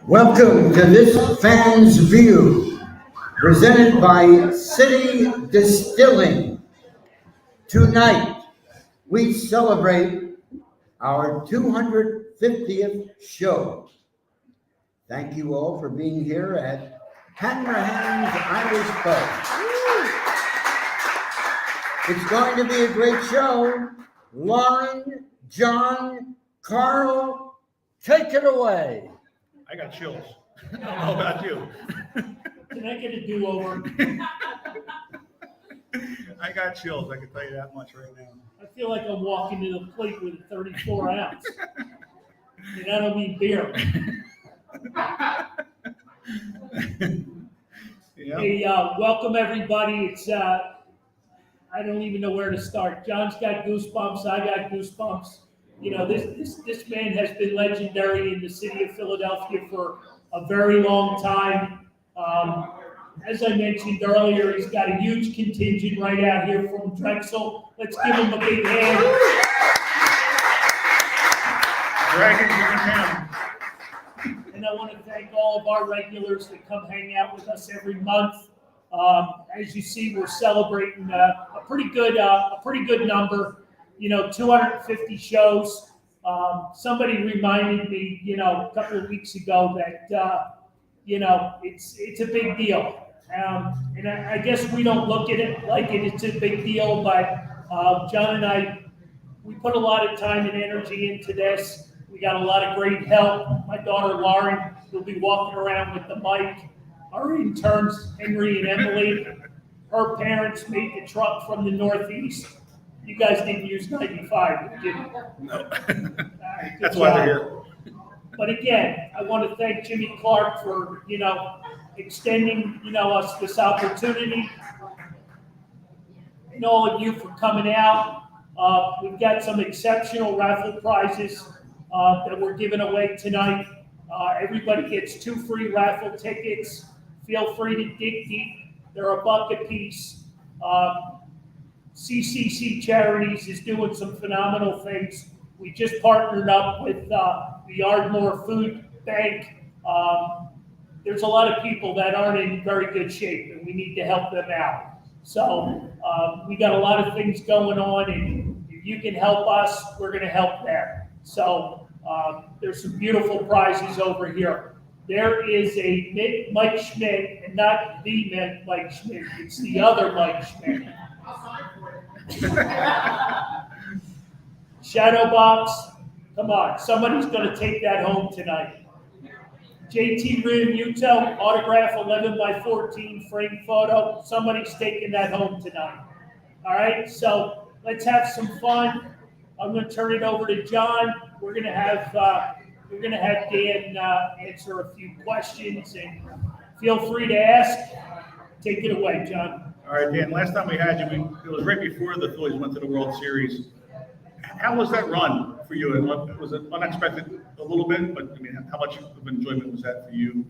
Welcome to this Fan's View, presented by City Distilling. Tonight, we celebrate our 250th show. Thank you all for being here at Hanrahan's Irish Pub. It's going to be a great show. Lauren, John, Carl, take it away. I got chills. I don't know about you. Can I get a do-over? I got chills. I can tell you that much right now. I feel like I'm walking to the plate with a 34 ounce. And I don't mean beer. Yeah. Hey, welcome everybody. It's I don't even know where to start. John's got goosebumps. I got goosebumps. You know, this man has been legendary in the city of Philadelphia for a very long time. As I mentioned earlier, he's got a huge contingent right out here from Drexel. Let's give him a big hand. And I want to thank all of our regulars that come hang out with us every month. As you see, we're celebrating a pretty good number. 250 shows. Somebody reminded me, a couple of weeks ago that, it's a big deal. And I guess we don't look at it like it's a big deal, but John and I, we put a lot of time and energy into this. We got a lot of great help. My daughter Lauren will be walking around with the mic. Our interns, Henry and Emily, her parents made the truck from the Northeast. You guys didn't use 95, did you? No. Right, That's why they're here. But again, I want to thank Jimmy Clark for, extending, us this opportunity. And all of you for coming out. We've got some exceptional raffle prizes that we're giving away tonight. Everybody gets 2 free raffle tickets. Feel free to dig deep. They're $1 a piece. CCC Charities is doing some phenomenal things. We just partnered up with the Ardmore Food Bank. There's a lot of people that aren't in very good shape, and we need to help them out. So we got a lot of things going on, and if you can help us, we're going to help them. So there's some beautiful prizes over here. There is a Mike Schmidt, and not the Mike Schmidt. It's the other Mike Schmidt. Shadow box, come on, somebody's going to take that home tonight. JT Realmuto, autograph 11x14 frame photo. Somebody's taking that home tonight. All right, so let's have some fun. I'm going to turn it over to John. We're going to have Dan answer a few questions, and feel free to ask. Take it away, John. All right, Dan, last time we had you, it was right before the Phillies went to the World Series. How was that run for you? And was it unexpected a little bit? But I mean, how much of enjoyment was that for you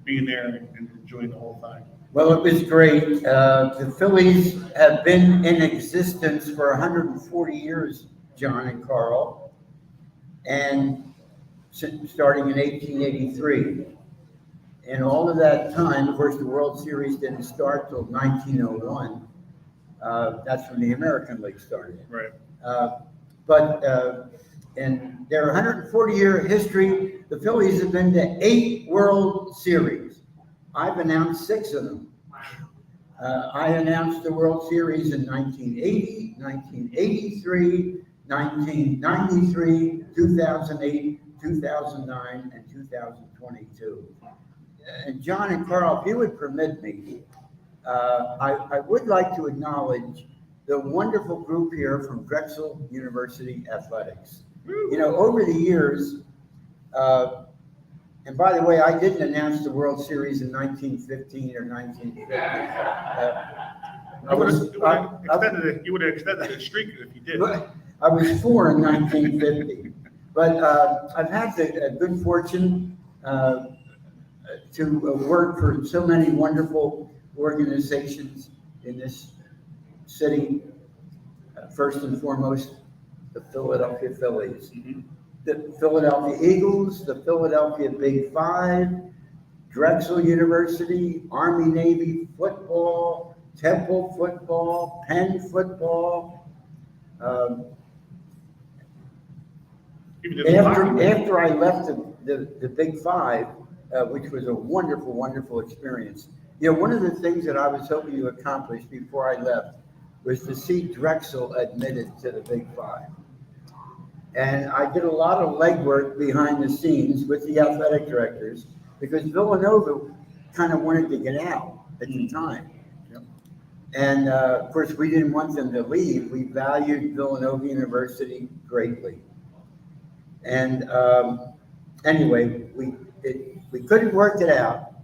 being there and enjoying the whole thing? Well, it was great. The Phillies have been in existence for 140 years, John and Carl, and starting in 1883. And all of that time, of course, the World Series didn't start till 1901. That's when the American League started. Right. But in their 140-year history, the Phillies have been to 8 World Series. I've announced 6 of them. I announced the World Series in 1980, 1983, 1993, 2008, 2009, and 2022. And John and Carl, if you would permit me, I would like to acknowledge the wonderful group here from Drexel University Athletics. Over the years, and by the way, I didn't announce the World Series in 1915 or 1950. You would have extended the streak if you did. I was 4 in 1950. But I've had the good fortune to work for so many wonderful organizations in this city. First and foremost, the Philadelphia Phillies. Mm-hmm. the Philadelphia Eagles, the Philadelphia Big Five, Drexel University, Army Navy football, Temple football, Penn football. Even did some hockey, right? After I left the Big Five, which was a wonderful, wonderful experience. You know, one of the things that I was hoping to accomplish before I left was to see Drexel admitted to the Big Five. And I did a lot of legwork behind the scenes with the athletic directors because Villanova kind of wanted to get out at the time. Yep. And of course, we didn't want them to leave. We valued Villanova University greatly. And anyway, we couldn't work it out.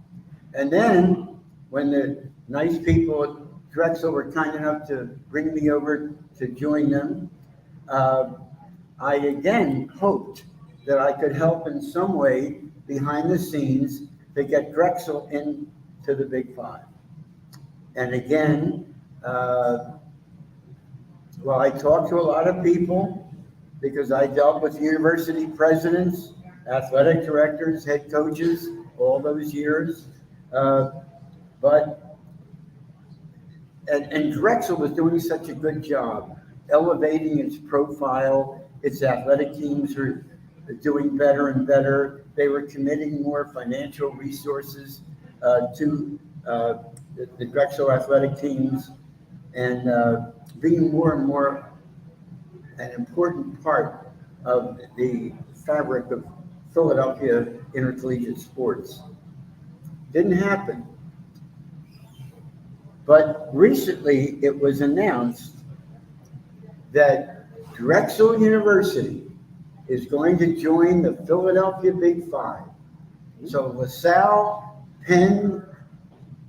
And then when the nice people at Drexel were kind enough to bring me over to join them, I again hoped that I could help in some way behind the scenes to get Drexel into the Big Five. And again, well, I talked to a lot of people because I dealt with university presidents, athletic directors, head coaches, all those years. And Drexel was doing such a good job elevating its profile. Its athletic teams are doing better and better. They were committing more financial resources to the Drexel athletic teams and being more and more an important part of the fabric of Philadelphia intercollegiate sports. Didn't happen. But recently it was announced that Drexel University is going to join the Philadelphia Big Five. So LaSalle, Penn,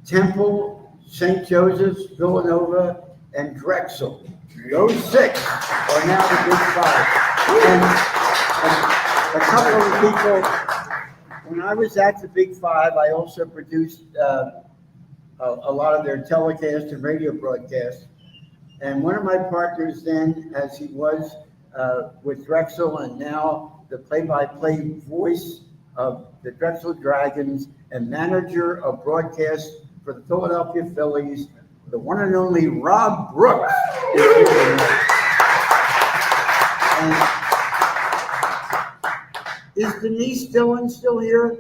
Temple, St. Joseph's, Villanova, and Drexel. Those six are now the Big Five. And a couple of the people, when I was at the Big Five, I also produced a lot of their telecast and radio broadcasts. And one of my partners then, as he was with Drexel and now the play-by-play voice of the Drexel Dragons and manager of broadcast for the Philadelphia Phillies, the one and only Rob Brooks is here tonight. And is Denise Dillon still here?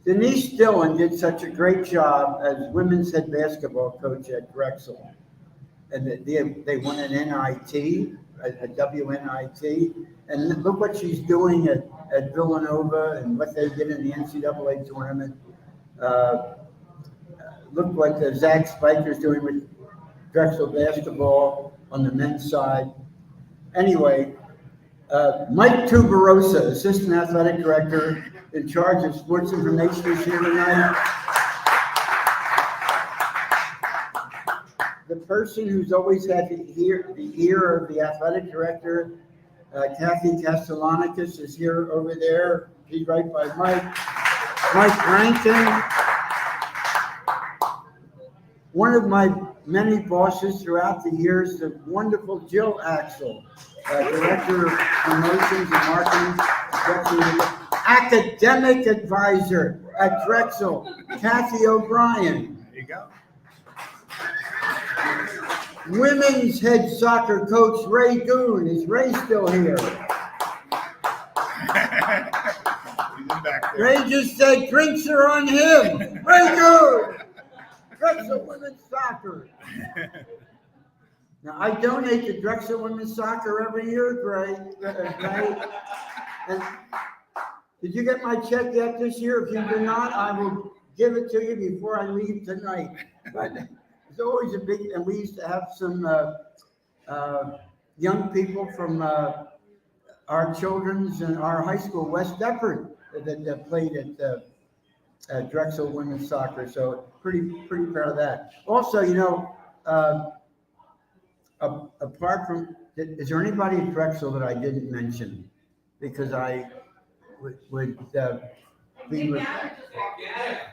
Denise Dillon did such a great job as women's head basketball coach at Drexel. And they won an NIT, a WNIT. And look what she's doing at Villanova and what they did in the NCAA tournament. Look what Zach Spiker's doing with Drexel basketball on the men's side. Anyway, Mike Tuberosa, Assistant Athletic Director in charge of sports information, is here tonight. The person who's always had the ear of the athletic director, Kathy Castellanicus, is here over there. He's right by Mike. Mike Rankin. One of my many bosses throughout the years, the wonderful Jill Axel, Director of Promotions and Marketing, Academic Advisor at Drexel, Kathy O'Brien. There you go. Women's head soccer coach, Ray Goon. Is Ray still here? He's in back there. Ray just said drinks are on him. Ray Goon. Drexel Women's Soccer. Now, I donate to Drexel Women's Soccer every year, Gray. And did you get my check yet this year? If you do not, I will give it to you before I leave tonight. But it's always a big, and we used to have some young people from our children's and our high school, West Deptford, that played at Drexel Women's Soccer. So pretty proud of that. Also, you know, apart from, is there anybody at Drexel that I didn't mention? Because I would be with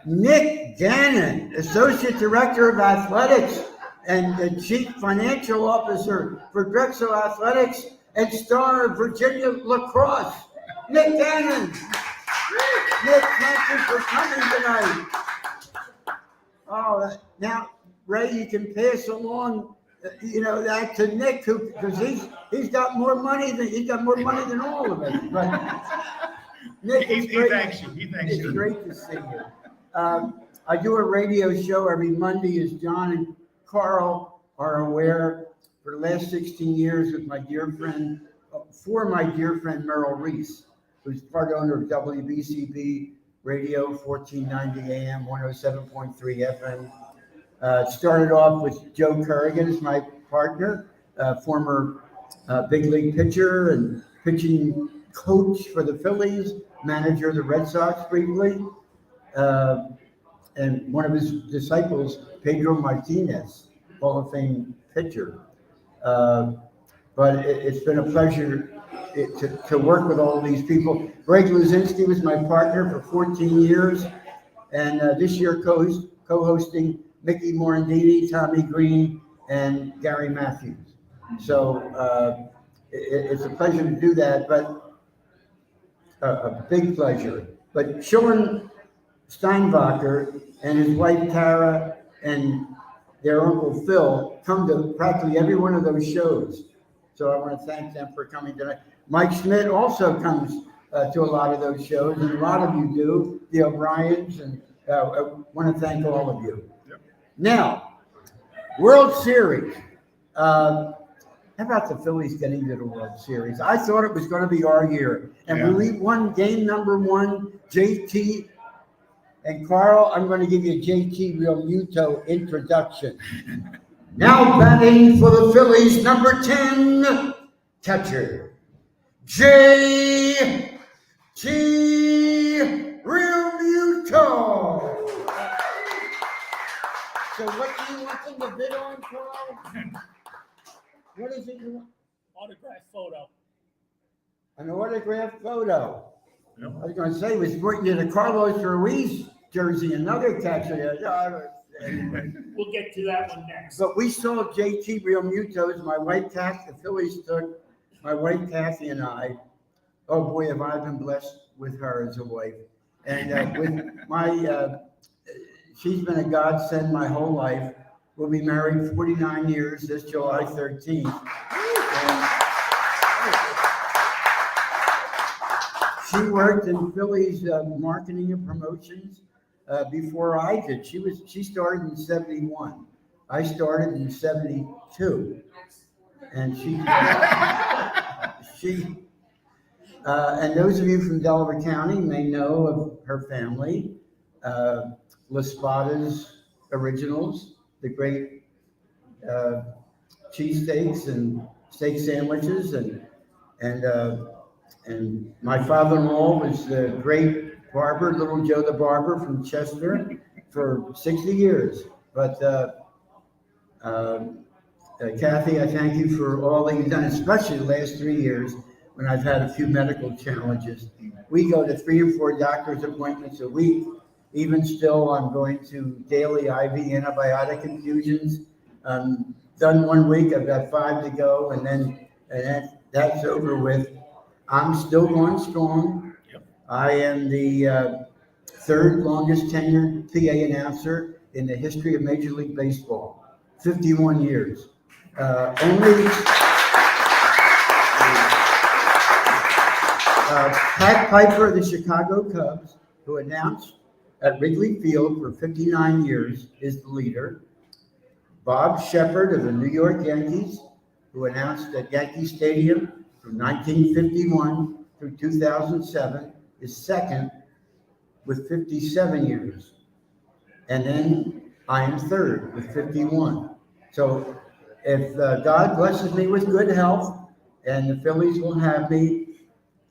Nick Gannon, Associate Director of Athletics and the Chief Financial Officer for Drexel Athletics, and star of Virginia Lacrosse, Nick Gannon. Nick, thank you for coming tonight. Oh, now, Ray, you can pass along, that to Nick, because he's got more money than all of us. But Nick, He thanks you. It's great to see you. I do a radio show every Monday, as John and Carl are aware, for the last 16 years with my dear friend Merrill Reese, who's part owner of WBCB Radio, 1490 AM, 107.3 FM. Started off with Joe Kerrigan as my partner, former big league pitcher and pitching coach for the Phillies, manager of the Red Sox briefly, and one of his disciples, Pedro Martinez, Hall of Fame pitcher. But it's been a pleasure to work with all these people. Greg Luzinski was my partner for 14 years, and this year co-hosting Mickey Morandini, Tommy Green, and Gary Matthews. So it's a pleasure to do that, but a big pleasure. But Sean Steinbacher and his wife Tara and their uncle Phil come to practically every one of those shows. So I want to thank them for coming tonight. Mike Schmidt also comes to a lot of those shows, and a lot of you do, the O'Briens, and I want to thank all of you. Yep. Now, World Series. How about the Phillies getting to the World Series? I thought it was going to be our year. And when we won game number 1, JT and Carl, I'm going to give you a JT Real Muto introduction. Now batting for the Phillies, number 10, catcher, JT Real Muto. So what do you want them to bid on, Carl? What is it you want? Autograph photo. An autographed photo. Yep. I was going to say, was brought you the Carlos Ruiz jersey, another catcher. We'll get to that one next. But we saw JT Real Mutos, my wife Kathy, the Phillies took my wife Kathy and I. Oh boy, have I been blessed with her as a wife. And with my, she's been a godsend my whole life. We'll be married 49 years this July 13th. And she worked in Phillies marketing and promotions before I did. She started in 71. I started in 72. And and those of you from Delaware County may know of her family, Las Spada's Originals, the great cheesesteaks and steak sandwiches, and my father-in-law was the great barber, Little Joe the Barber from Chester, for 60 years. But Kathy, I thank you for all that you've done, especially the last 3 years when I've had a few medical challenges. We go to 3 or 4 doctor's appointments a week. Even still, I'm going to daily IV antibiotic infusions. Done 1 week, I've got 5 to go, and that's over with. I'm still going strong. Yep. I am the 3rd longest tenured PA announcer in the history of Major League Baseball, 51 years. Pat Piper of the Chicago Cubs, who announced at Wrigley Field for 59 years, is the leader. Bob Shepard of the New York Yankees, who announced at Yankee Stadium from 1951 through 2007, is 2nd with 57 years. And then I am 3rd with 51. So if God blesses me with good health and the Phillies will have me,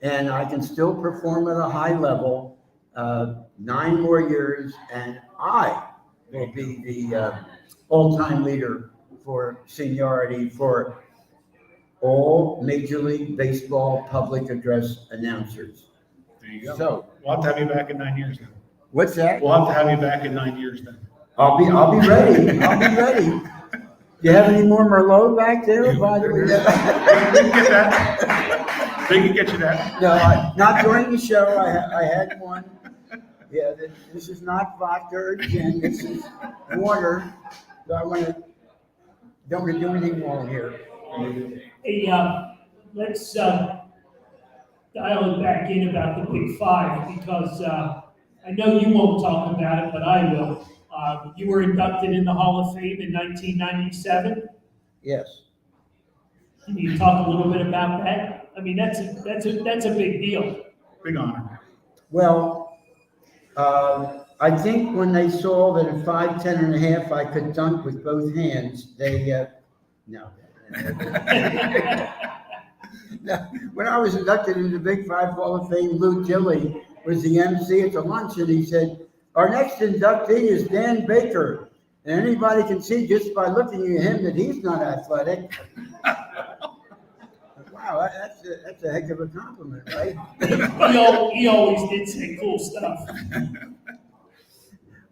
and I can still perform at a high level, 9 more years, and I will be the all-time leader for seniority for all Major League Baseball public address announcers. There you go. So, We'll have to have you back in 9 years then. what's that? We'll have to have you back in 9 years then. I'll be ready. I'll be ready. you have any more Merlot back there, by the way? We can get that. They can get you that. No, not during the show. I had one. Yeah, this is not vodka or gin. This is water. So don't want to do anything wrong here. Hey, let's dial it back in about the Big Five because I know you won't talk about it, but I will. You were inducted in the Hall of Fame in 1997. Yes. Can you talk a little bit about that? I mean, that's a big deal. Big honor. Well, I think when they saw that at 5'10" and a half I could dunk with both hands, they no. No. When I was inducted into the Big Five Hall of Fame, Lou Gilly was the MC at the luncheon. He said, "Our next inductee is Dan Baker, and anybody can see just by looking at him that he's not athletic." Wow, that's a heck of a compliment, right? He always did say cool stuff.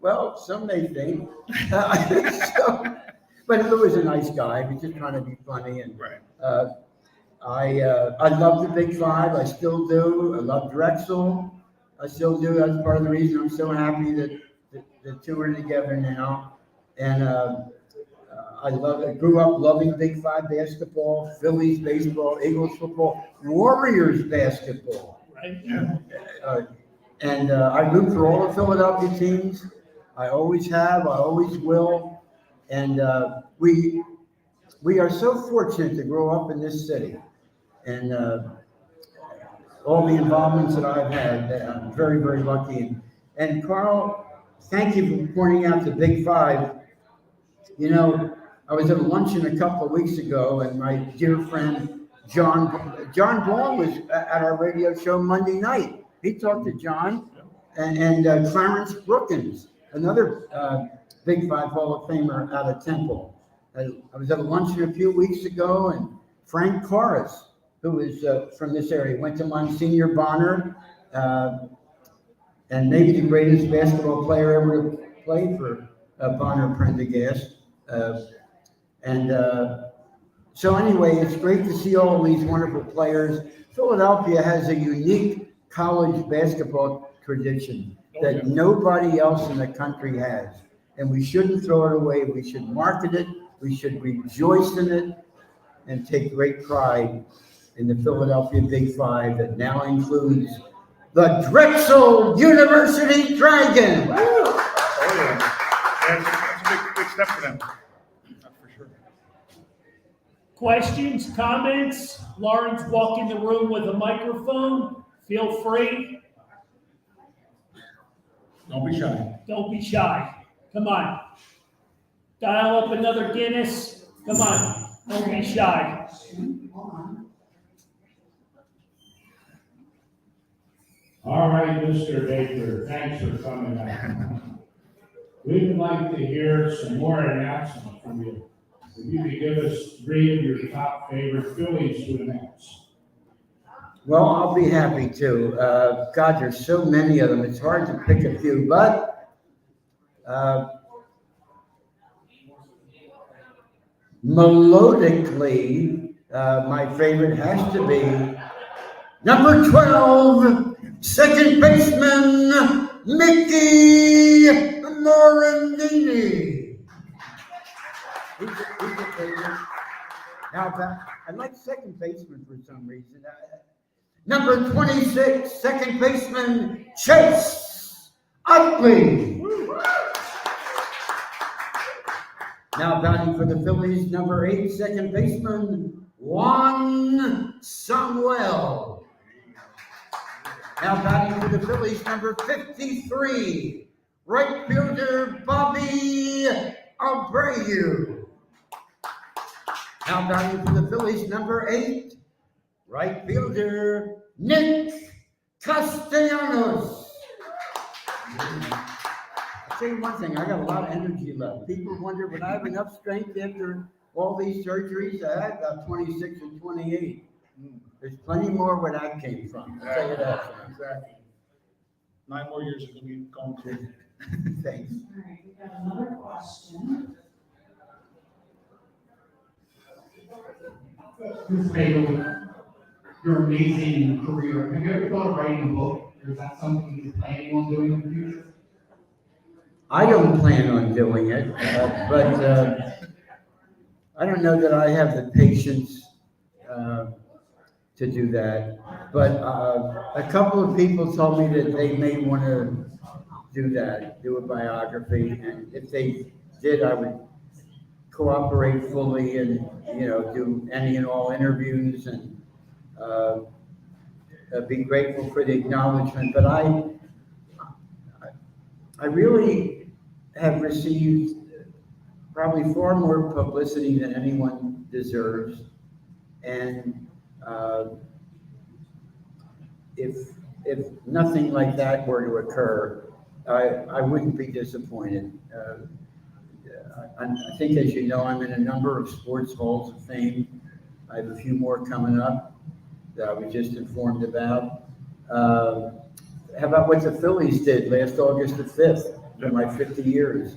Well, some may think. But Lou was a nice guy. He was just trying to be funny. And Right. I love the Big Five. I still do. I love Drexel. I still do. That's part of the reason I'm so happy that the two are together now. And I grew up loving Big Five basketball, Phillies baseball, Eagles football, Warriors basketball. Right? Yeah. And I root for all the Philadelphia teams. I always have. I always will. And we are so fortunate to grow up in this city. And all the involvements that I've had, I'm very, very lucky. And Carl, thank you for pointing out the Big Five. You know, I was at a luncheon a couple of weeks ago, and my dear friend John Ball was at our radio show Monday night. He talked to John and Clarence Brookins, another Big Five Hall of Famer out of Temple. I was at a luncheon a few weeks ago, and Frank Corris, who is from this area, went to Monsignor Bonner, and maybe the greatest basketball player ever to play for Bonner Prendergast. So anyway, it's great to see all these wonderful players. Philadelphia has a unique college basketball tradition that nobody else in the country has. And we shouldn't throw it away. We should market it. We should rejoice in it and take great pride in the Philadelphia Big Five that now includes the Drexel University Dragons. Oh, yeah. That's a big step for them. That's for sure. Questions, comments? Lawrence, walk in the room with a microphone. Feel free. Don't be shy. Don't be shy. Come on. Dial up another Guinness. Come on. Don't be shy. All right, Mr. Baker, thanks for coming out. We would like to hear some more announcements from you. If you could give us 3 of your top favorite Phillies to announce. Well, I'll be happy to. God, there's so many of them. It's hard to pick a few, but melodically, my favorite has to be number 12, second baseman, Mickey Morandini. He's a favorite. Now, I like second baseman for some reason. Number 26, second baseman, Chase Utley. Now batting for the Phillies, number 8, second baseman, Juan Samuel. Now batting for the Phillies, number 53, right fielder, Bobby Abreu. Now batting for the Phillies, number 8, right fielder, Nick Castellanos. I'll tell you one thing, I got a lot of energy left. People wonder, would I have enough strength after all these surgeries? I had about 26 and 28. There's plenty more where that came from. I'll tell you that. Exactly. 9 more years are going to be going through. Thanks. All right, we got another question. Ms. Bagel, your amazing career, have you ever thought of writing a book? Or is that something you're planning on doing in the future? I don't plan on doing it, but I don't know that I have the patience to do that. But a couple of people told me that they may want to do that, do a biography, and if they did, I would cooperate fully and, do any and all interviews and be grateful for the acknowledgement. But I really have received probably far more publicity than anyone deserves. And if nothing like that were to occur, I wouldn't be disappointed. I think, as you know, I'm in a number of sports halls of fame. I have a few more coming up that I was just informed about. How about what the Phillies did last August the 5th for my 50 years?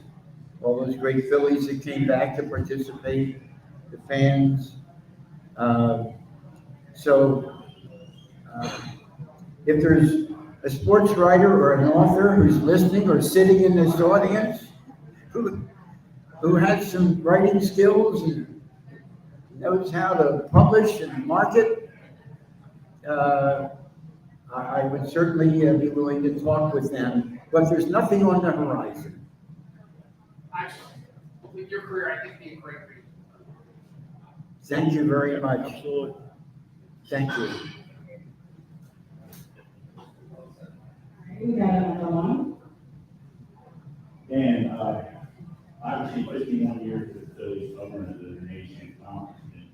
All those great Phillies that came back to participate, the fans. If there's a sports writer or an author who's listening or sitting in this audience who has some writing skills and knows how to publish and market, I would certainly be willing to talk with them, but there's nothing on the horizon. Actually, with your career, I think it'd be a great read. Thank you very much. Absolutely. Thank you. We got another one. And obviously 51 years as the owner of the nation congressman.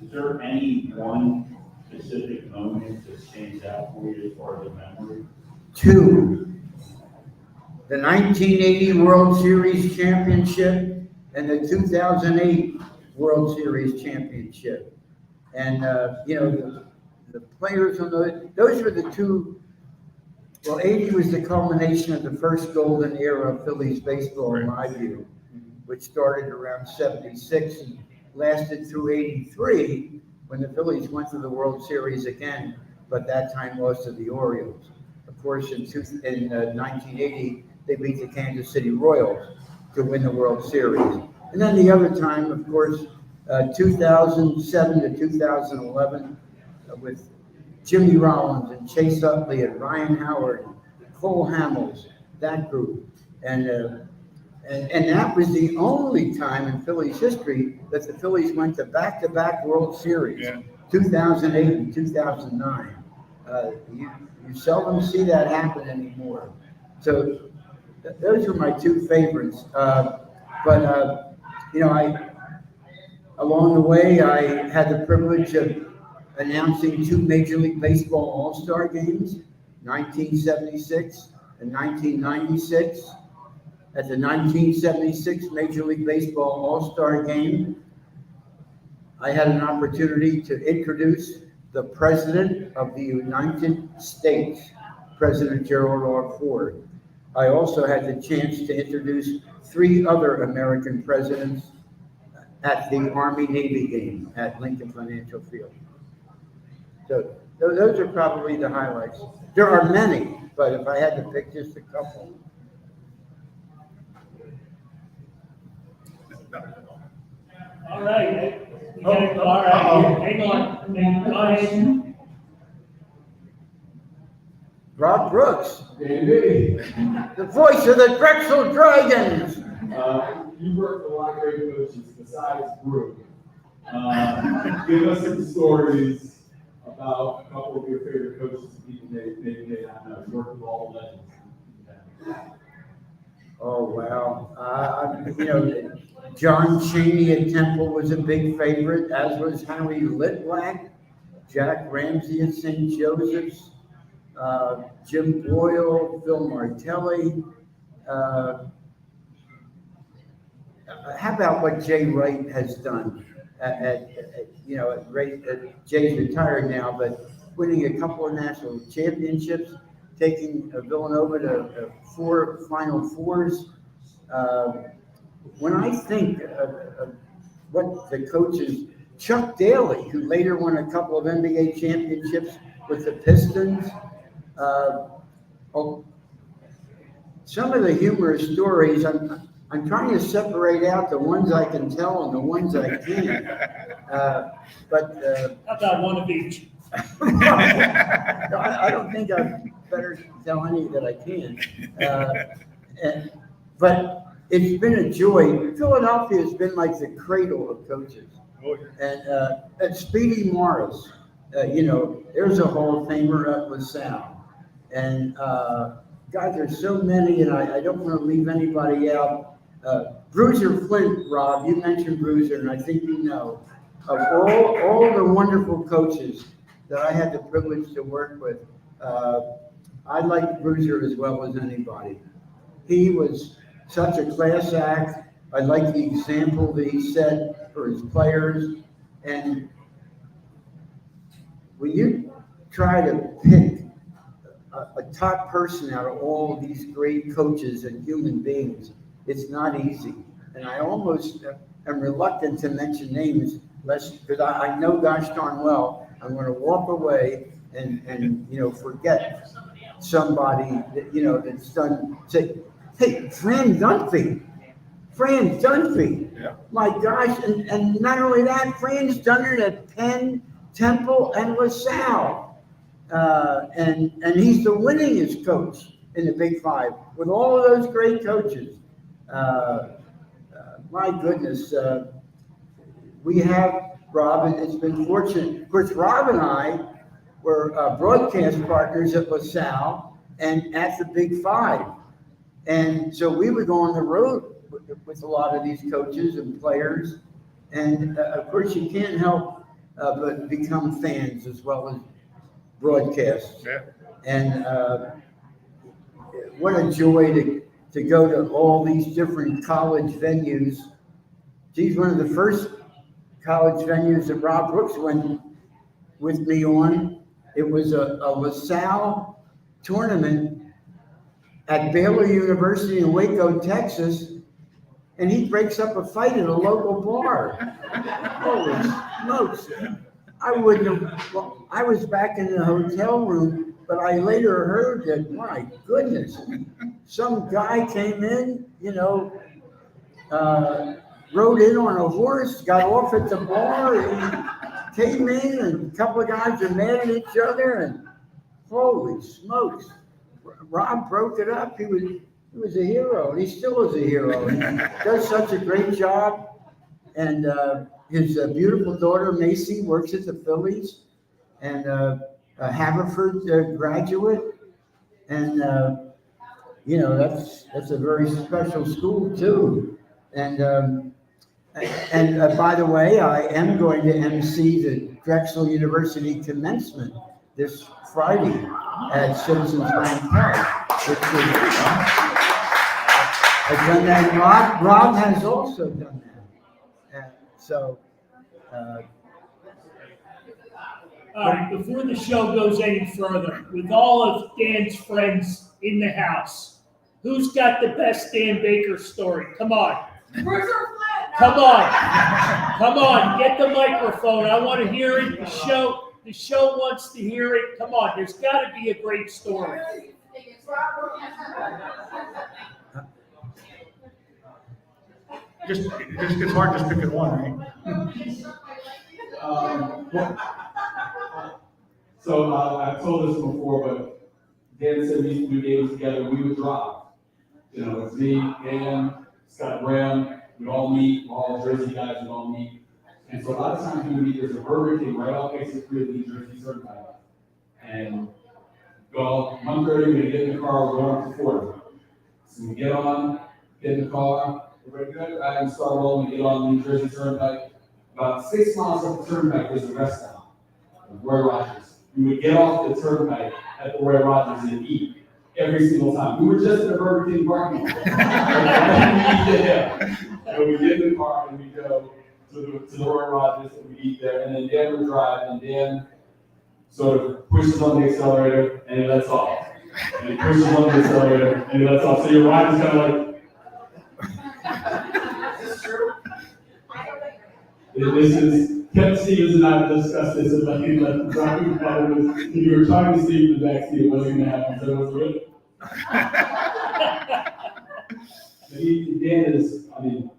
Is there any one specific moment that stands out for you as far as a memory? Two, the 1980 World Series Championship and the 2008 World Series Championship. And, the players on those were the two. Well, 80 was the culmination of the first golden era of Phillies baseball, in my view, which started around 76 and lasted through 83, when the Phillies went to the World Series again, but that time lost to the Orioles. Of course, in 1980, they beat the Kansas City Royals to win the World Series. And then the other time, of course, 2007 to 2011, with Jimmy Rollins and Chase Utley and Ryan Howard, and Cole Hamels, that group. And that was the only time in Phillies history that the Phillies went to back-to-back World Series, 2008 and 2009. You seldom see that happen anymore. So those are my two favorites. Along the way, I had the privilege of announcing two Major League Baseball All-Star games, 1976 and 1996. At the 1976 Major League Baseball All-Star game, I had an opportunity to introduce the President of the United States, President Gerald R. Ford. I also had the chance to introduce three other American presidents at the Army-Navy game at Lincoln Financial Field. So those are probably the highlights. There are many, but if I had to pick just a couple. All right. All right. Hang on. Go ahead. Rob Brooks, Andy, the voice of the Drexel Dragons. you worked with a lot of great coaches besides Brew. Give us some stories about a couple of your favorite coaches and people maybe may not know. You worked with all the legends. Oh, wow. John Chaney at Temple was a big favorite, as was Howie Litwack, Jack Ramsey at St. Joseph's, Jim Boyle, Phil Martelli. How about what Jay Wright has done Jay's retired now, but winning a couple of national championships, taking Villanova to 4 Final Fours. When I think of what the coaches, Chuck Daly, who later won a couple of NBA championships with the Pistons. Oh, some of the humorous stories, I'm trying to separate out the ones I can tell and the ones I can't. How about one of each? I don't think I better tell any that I can. But it's been a joy. Philadelphia has been like the cradle of coaches. Oh, yeah. And Speedy Morris, there's a Hall of Famer at LaSalle. And God, there's so many, and I don't want to leave anybody out. Bruiser Flint, Rob, you mentioned Bruiser, and I think you know. Of all the wonderful coaches that I had the privilege to work with, I liked Bruiser as well as anybody. He was such a class act. I like the example that he set for his players. And when you try to pick a top person out of all of these great coaches and human beings, it's not easy. And I almost am reluctant to mention names, because I know gosh darn well I'm going to walk away and forget somebody that, that's done. Say, hey, Fran Dunphy. Yeah. My gosh, and not only that, Fran's done it at Penn, Temple, and LaSalle. And he's the winningest coach in the Big Five with all of those great coaches. My goodness, we have Rob, it's been fortunate. Of course, Rob and I were broadcast partners at LaSalle and at the Big Five. And so we would go on the road with a lot of these coaches and players. And of course, you can't help but become fans as well as broadcasts. Yeah. And what a joy to go to all these different college venues. He's one of the first college venues that Rob Brooks went with me on. It was a LaSalle tournament at Baylor University in Waco, Texas, and he breaks up a fight at a local bar. Holy smokes. I was back in the hotel room, but I later heard that, my goodness, some guy came in, rode in on a horse, got off at the bar, and came in, and a couple of guys are mad at each other, and holy smokes. Rob broke it up. He was a hero, and he still is a hero. He does such a great job. And his beautiful daughter, Macy, works at the Phillies, and a Haverford graduate. And, that's a very special school, too. And by the way, I am going to MC the Drexel University commencement this Friday at Citizens Bank Park. I've done that. Rob has also done that. All right, before the show goes any further, with all of Dan's friends in the house, who's got the best Dan Baker story? Come on. Come on, get the microphone. I want to hear it. The show wants to hear it. Come on, there's got to be a great story. It's hard just picking one, right? So I've told this before, but Dan said we used to do games together. We would drive. It's me, Dan, Scott Graham. We'd all meet. All Jersey guys would all meet. And so a lot of times we would meet. There's a Burger King right off exit 3 of the New Jersey Turnpike. And go 1:30, we're gonna get in the car. We're going up to Florida. So we get in the car. We're good. I can start rolling. We get on the New Jersey Turnpike. About 6 miles up the Turnpike, there's a rest stop. Roy Rogers. We would get off the Turnpike at the Roy Rogers and eat every single time. We were just in a Burger King parking lot. And we get in the car and we go to the Roy Rogers and we eat there. And then Dan would drive, and Dan sort of pushes on the accelerator and he lets off. And he pushes on the accelerator and he lets off. So your ride is kind of like. This is Kevin Stevens and I discussed this and let the drop competitors, if you were talking to Steve in the backseat, it wasn't gonna happen, so it was good. Dan is, I mean,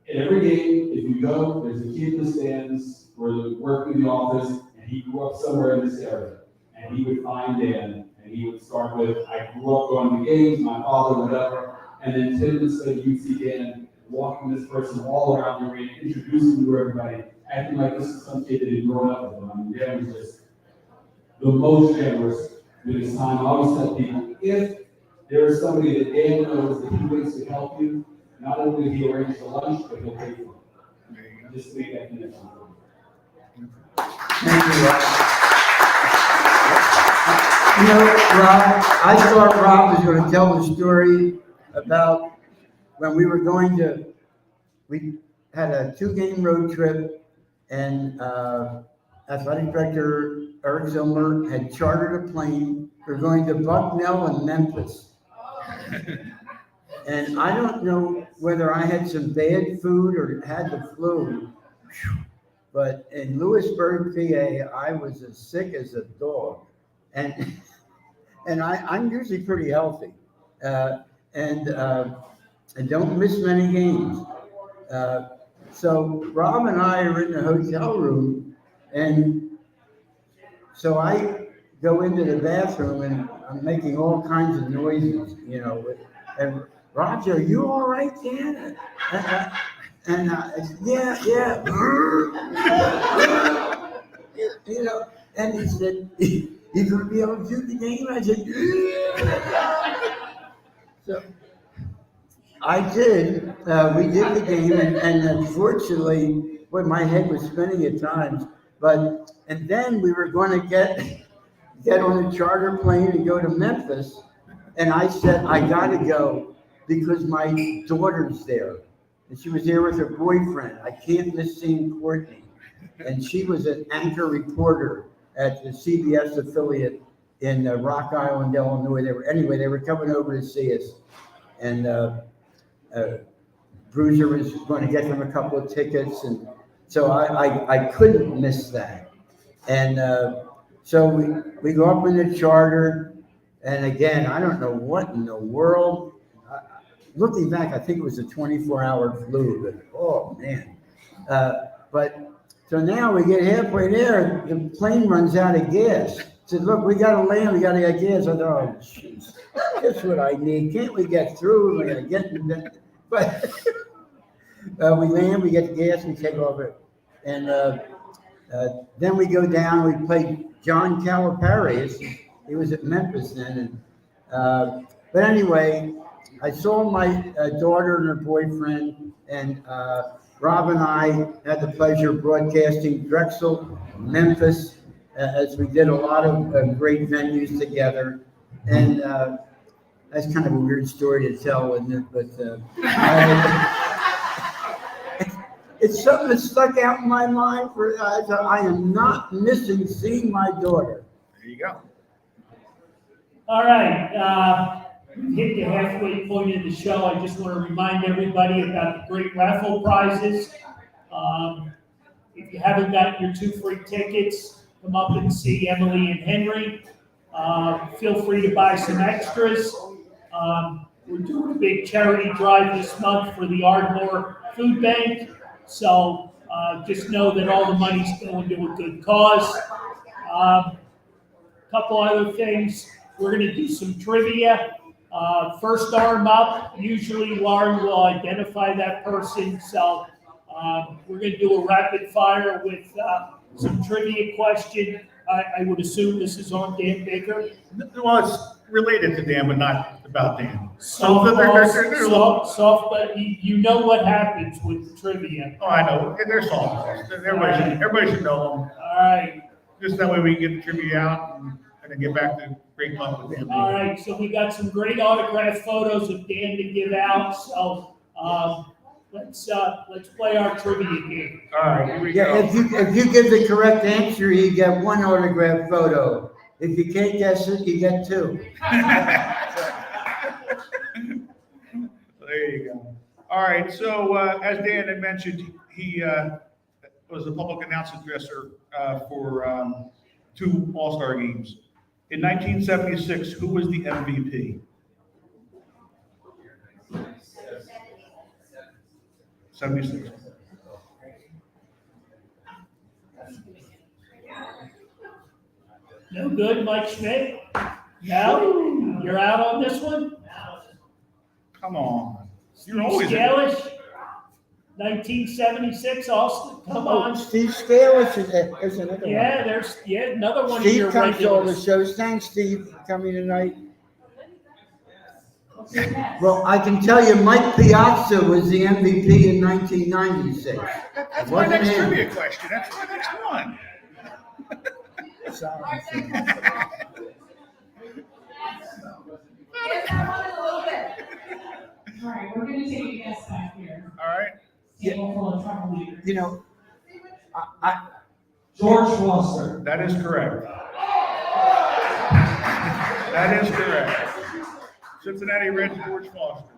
in every game, if you go, there's a kid in the stands or working in the office, and he grew up somewhere in this area. And he would find Dan, and he would start with, I grew up going to games, my father, whatever. And then 10 minutes later, you'd see Dan walking this person all around the arena, introducing him to everybody, acting like this is some kid that had grown up with him. I mean, Dan was just the most generous with his time. I always tell people, if there is somebody that Dan knows that he thinks could help you, not only will he arrange the lunch, but he'll pay for it. Just make that connection. Thank you, Rob. You know, Rob, I thought Rob was going to tell the story about when we had a 2-game road trip, and athletic director Eric Zilmer had chartered a plane. We're going to Bucknell and Memphis. And I don't know whether I had some bad food or had the flu, but in Lewisburg, PA, I was as sick as a dog. And I'm usually pretty healthy, and don't miss many games. So Rob and I are in the hotel room, and so I go into the bathroom and I'm making all kinds of noises, you know, and Roger, are you all right, Dan? And yeah. You know, and he said, you gonna be able to do the game? I said, yeah. So I did. We did the game, and unfortunately, boy, my head was spinning at times. And then we were going to get on a charter plane and go to Memphis, and I said, I gotta go because my daughter's there, and she was there with her boyfriend. I can't miss seeing Courtney, and she was an anchor reporter at the CBS affiliate in Rock Island, Illinois. They were coming over to see us, and Bruiser was going to get them a couple of tickets, and so I couldn't miss that. And so we go up in the charter, and again, I don't know what in the world. Looking back, I think it was a 24-hour flu, but oh man. But so now we get halfway there, the plane runs out of gas. Said, look, we got to land, we got to get gas. I thought, oh, jeez, that's what I need. Can't we get through? We got to get in the, but we land, we get the gas, we take off it. And then we go down, we play John Calipari. He was at Memphis then. And, but anyway, I saw my daughter and her boyfriend, and Rob and I had the pleasure of broadcasting Drexel, Memphis, as we did a lot of great venues together. And that's kind of a weird story to tell, isn't it? But it's something that stuck out in my mind. I am not missing seeing my daughter. There you go. All right, we've hit the halfway point of the show. I just want to remind everybody about the great raffle prizes. If you haven't gotten your 2 free tickets, come up and see Emily and Henry. Feel free to buy some extras. We're doing a big charity drive this month for the Ardmore Food Bank. So just know that all the money's going to a good cause. Couple other things. We're going to do some trivia. First arm up, usually Lauren will identify that person. So we're going to do a rapid fire with some trivia question. I would assume this is on Dan Baker. Well, it's related to Dan, but not about Dan. Soft, but you know what happens with trivia. Oh, I know. They're soft. Everybody should know them. All right. Just that way we can get the trivia out and then get back to great talk with Dan. All right. So we got some great autographed photos of Dan to give out. So let's play our trivia game. All right, here we Yeah, go. if you give the correct answer, you get 1 autograph photo. If you can't guess it, you get 2. There you go. All right, so as Dan had mentioned, he was a public announcement dresser for 2 All-Star games. In 1976, who was the MVP? 76. No good, Mike Schmidt? No? You're out on this one? Come on. Steve You're always. Scalish, 1976, Austin, come Oh, on. Steve Scalish is another one. Yeah, there's, another one of your Steve comes to all the regulars. shows. Thanks, Steve, for coming tonight. Well, I can tell you, Mike Piazza was the MVP in 1996. That's my next trivia question. That's my next one. Sorry. All right, we're gonna take a guess back here. All right. Table full of trouble leaders. You know, George Foster. That is correct. That is correct. Cincinnati Reds, George Foster.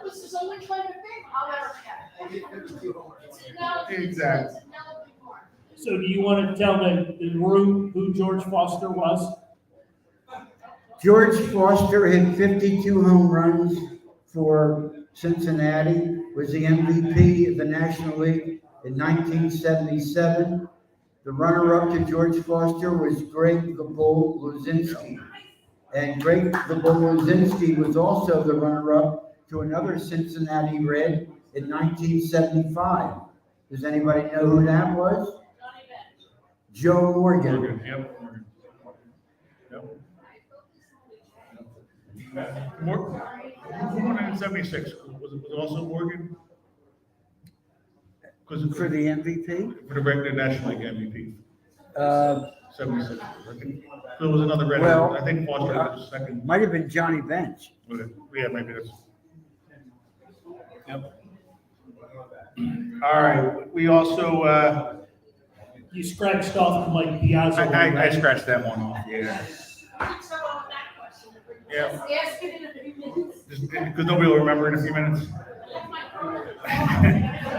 This is the only kind of thing I'll ever get. Exactly. So do you want to tell the room who George Foster was? George Foster hit 52 home runs for Cincinnati, was the MVP of the National League in 1977. The runner-up to George Foster was Greg the Bull Luzinski. And Greg the Bull Luzinski was also the runner-up to another Cincinnati Red in 1975. Does anybody know who that was? Joe Morgan. Morgan, yep. Yep. Morgan, 176, was it also Morgan? Because For the MVP? for the regular National League MVP, Uh, 76. There was another red, Well, I think Foster was second. might have been Johnny Bench. Yeah, maybe that's. Yep. All right, we also, You scratched off the Mike Piazza. one, I right? scratched that one off, yeah. Yeah. Ask it in a few minutes. Just because nobody will remember in a few minutes.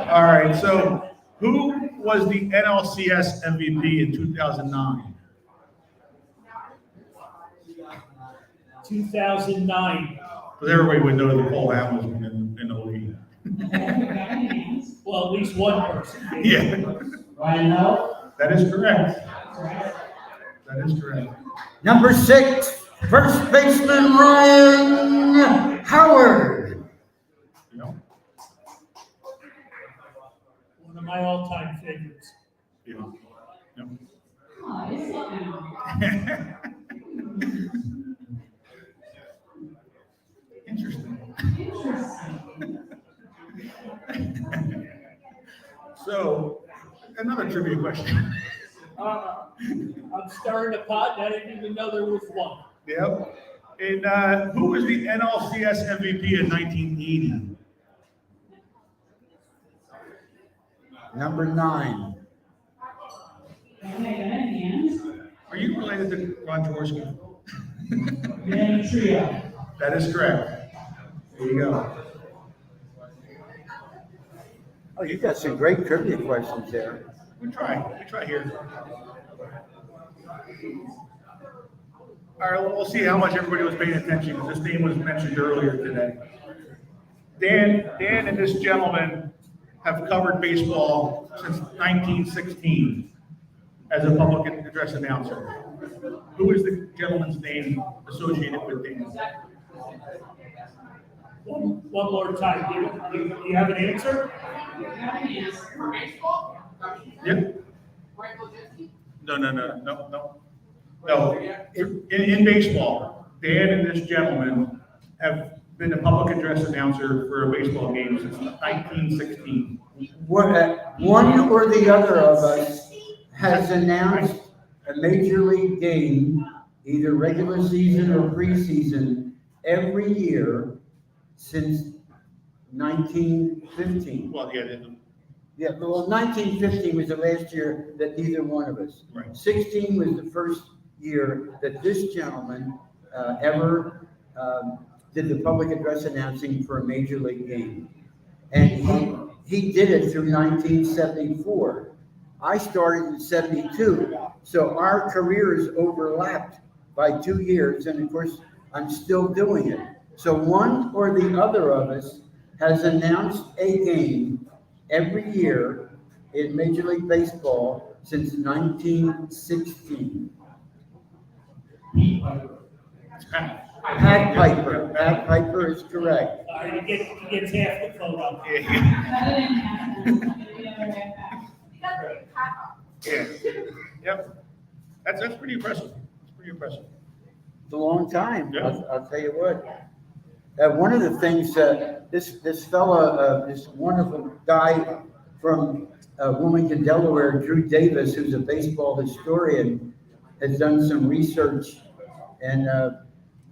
All right, so who was the NLCS MVP in 2009? 2009. Because everybody would know that Paul Allen was in the league. Well, at least one person. Yeah, Ryan Hull? that is correct. That is correct. Number 6, first baseman Ryan Howard. You know? One of my all-time favorites. Yeah. Yep. Oh, is it now? Interesting. Interesting. So, another trivia question. I'm stirring the pot, and I didn't even know there was one. Yep. And who was the NLCS MVP in 1980? Number 9. Okay, and Are you related to Ron Jaworski? then trio. That is correct. There you go. Oh, you got some great trivia questions there. We try here. All right, we'll see how much everybody was paying attention, because this name was mentioned earlier today. Dan and this gentleman have covered baseball since 1916 as a public address announcer. Who is the gentleman's name associated with Dan? One more time. Do you have an answer? Yep. No. In baseball, Dan and this gentleman have been a public address announcer for a baseball game since 1916. One or the other of us has announced a major league game, either regular season or preseason, every year since 1915. Well, yeah, Yeah, well, 1915 was the last year that neither one of us. right. 16 was the first year that this gentleman ever did the public address announcing for a major league game. And he did it through 1974. I started in 72. So our careers overlapped by 2 years. And of course, I'm still doing it. So one or the other of us has announced a game every year in Major League Baseball since 1916. Pat Piper. Pat Piper is correct. All right, he gets half the photo. Better than half, and then the other half back. You got the hat on. Yeah, yep. That's pretty impressive. It's pretty impressive. It's a long time. Yeah. I'll tell you what. One of the things, this fella, this wonderful guy from Wilmington, Delaware, Drew Davis, who's a baseball historian, has done some research and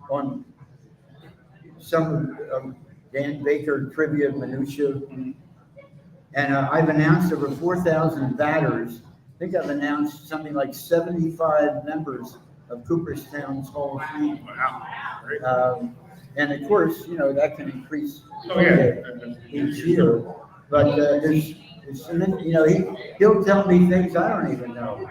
on some Dan Baker trivia minutia. And I've announced over 4,000 batters. I think I've announced something like 75 members of Cooperstown's Hall of Fame. Wow. Great. And of course, that can increase Oh, yeah. each year. But there's he'll tell me things I don't even know.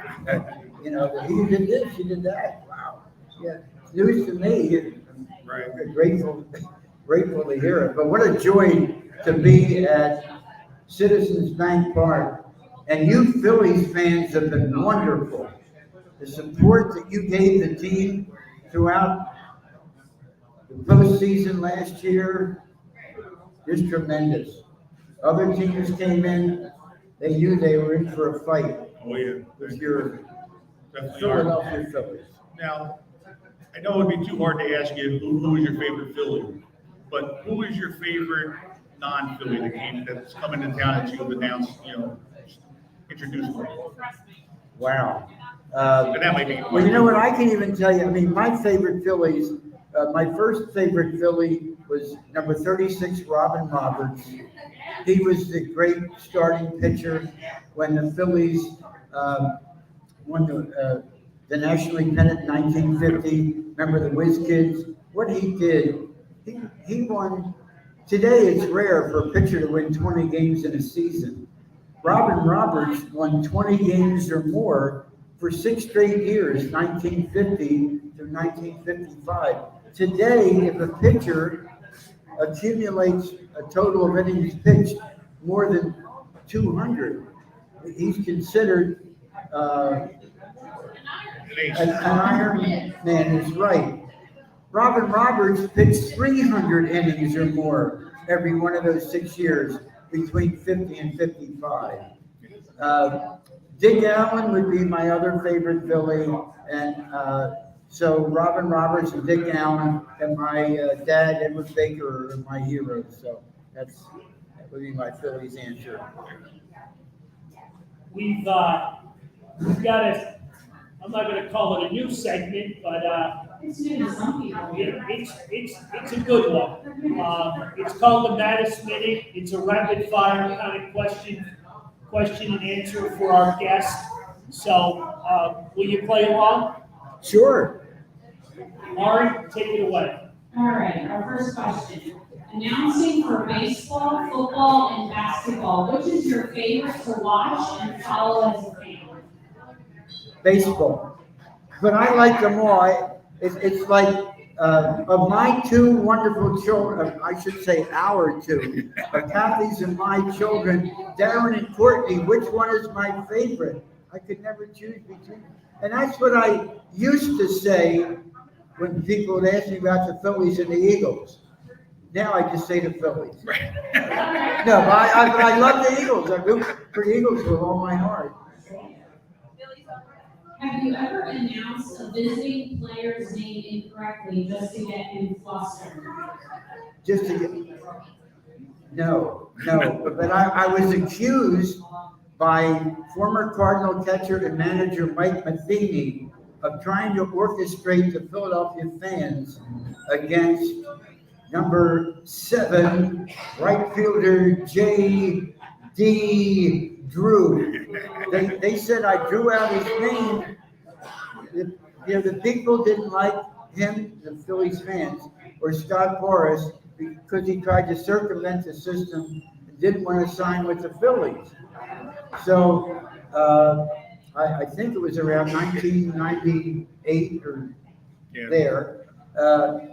He did this, he did that. Wow. Yeah, it's news to me. Right. I'm grateful to hear it. But what a joy to be at Citizens Bank Park. And you Phillies fans have been wonderful. The support that you gave the team throughout the postseason last year is tremendous. Other teams came in, they knew they were in for a fight Oh, yeah. with your Definitely are. Philadelphia Phillies. Now, I know it'd be too hard to ask you who is your favorite Philly, but who is your favorite non-Philly that's coming to town that you've announced, introduced them? Wow. And that might be. Well, you know what? I can even tell you. I mean, my favorite Phillies. My first favorite Philly was number 36, Robin Roberts. He was the great starting pitcher when the Phillies won the National League pennant in 1950. Remember the Whiz Kids? What he did, he won. Today it's rare for a pitcher to win 20 games in a season. Robin Roberts won 20 games or more for 6 straight years, 1950 through 1955. Today, if a pitcher accumulates a total of innings pitched more than 200, he's considered an Iron Man is right. Robin Roberts pitched 300 innings or more every one of those 6 years between 50 and 55. Dick Allen would be my other favorite Philly, and so Robin Roberts and Dick Allen and my dad, Edward Baker, are my heroes. So that would be my Phillies answer. We've got I'm not gonna call it a new segment, but It's new to some people. it's a good one. It's called the Mattis Minute. It's a rapid fire kind of question and answer for our guests. So, will you play along? Sure. Ari, take it away. All right, our first question. Announcing for baseball, football, and basketball, which is your favorite to watch and follow as a fan? Baseball. But I like them all. It's like, of my 2 wonderful children, I should say our 2, Kathy's and my children, Darren and Courtney, which one is my favorite? I could never choose between. And that's what I used to say when people would ask me about the Phillies and the Eagles. Now I just say the Phillies. No, but I love the Eagles. I root for the Eagles with all my heart. Have you ever announced a visiting player's name incorrectly just to get him flustered? Just to get, no, but I was accused by former Cardinal catcher and manager Mike Matheny of trying to orchestrate the Philadelphia fans against number 7 right fielder J.D. Drew. They said I drew out his name. The people didn't like him, the Phillies fans. or Scott Boras because he tried to circumvent the system and didn't want to sign with the Phillies. So I think it was around 1998 or Yeah. there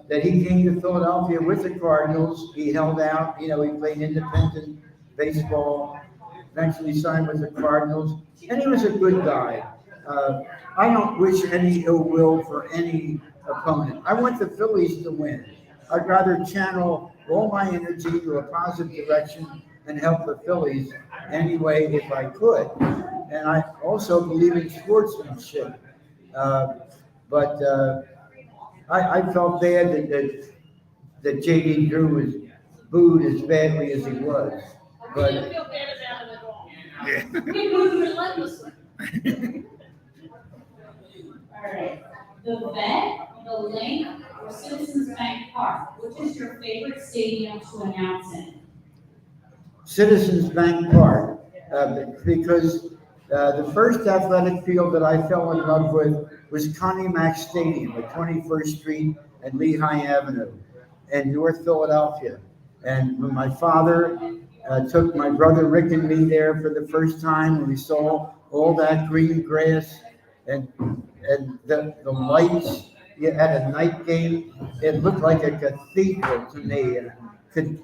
that he came to Philadelphia with the Cardinals. He held out, he played independent baseball, eventually signed with the Cardinals, and he was a good guy. I don't wish any ill will for any opponent. I want the Phillies to win. I'd rather channel all my energy to a positive direction and help the Phillies any way if I could. And I also believe in sportsmanship. But I felt bad that J.D. Drew was booed as badly as he was. We But didn't feel bad about it at all. Yeah. We moved relentlessly. All right, the Vet, the Link, or Citizens Bank Park, which is your favorite stadium to announce in? Citizens Bank Park, because the first athletic field that I fell in love with was Connie Mack Stadium at 21st Street and Lehigh Avenue in North Philadelphia. And when my father took my brother Rick and me there for the first time, and we saw all that green grass and the lights at a night game, it looked like a cathedral to me, and could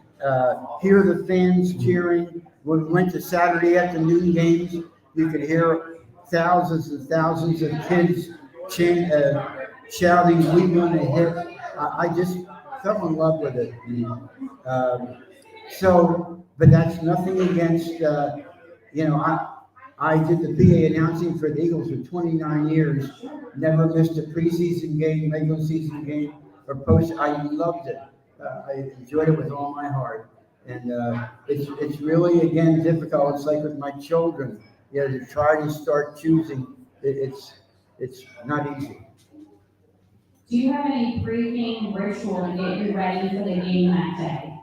hear the fans cheering. When we went to Saturday afternoon games, you could hear thousands and thousands of kids shouting, "We want to hit." I just fell in love with it. But that's nothing against, I did the PA announcing for the Eagles for 29 years, never missed a preseason game, regular season game, or post. I loved it. I enjoyed it with all my heart. And it's really, again, difficult. It's like with my children, to try to start choosing. It's not easy. Do you have any pre-game ritual to get you ready for the game that day?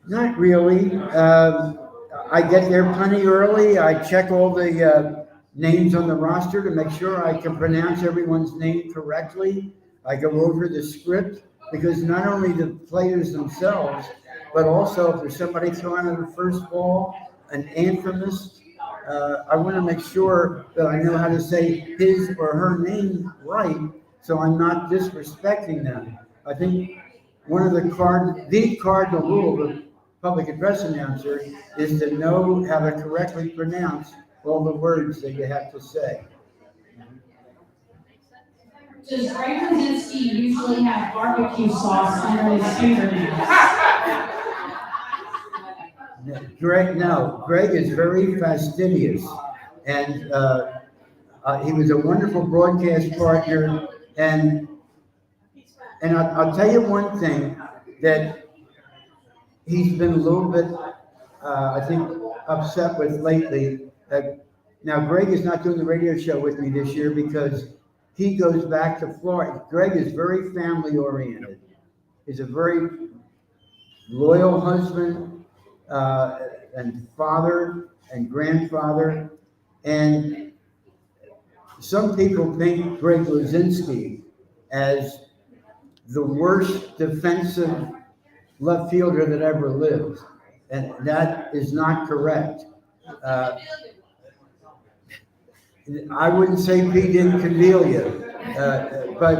Not really. I get there plenty early. I check all the names on the roster to make sure I can pronounce everyone's name correctly. I go over the script because not only the players themselves, but also if there's somebody throwing out the first ball, an anthemist, I want to make sure that I know how to say his or her name right, so I'm not disrespecting them. I think one of the cardinal rule of a public address announcer is to know how to correctly pronounce all the words that you have to say. Does Greg Krasinski usually have barbecue sauce under his fingernails? Greg is very fastidious, and he was a wonderful broadcast partner. And I'll tell you one thing that he's been a little bit, I think, upset with lately. Now, Greg is not doing the radio show with me this year because he goes back to Florida. Greg is very family oriented. He's a very loyal husband and father and grandfather. And some people think Greg Luzinski as the worst defensive left fielder that ever lived. And that is not correct. I wouldn't say Pete Incaviglia, but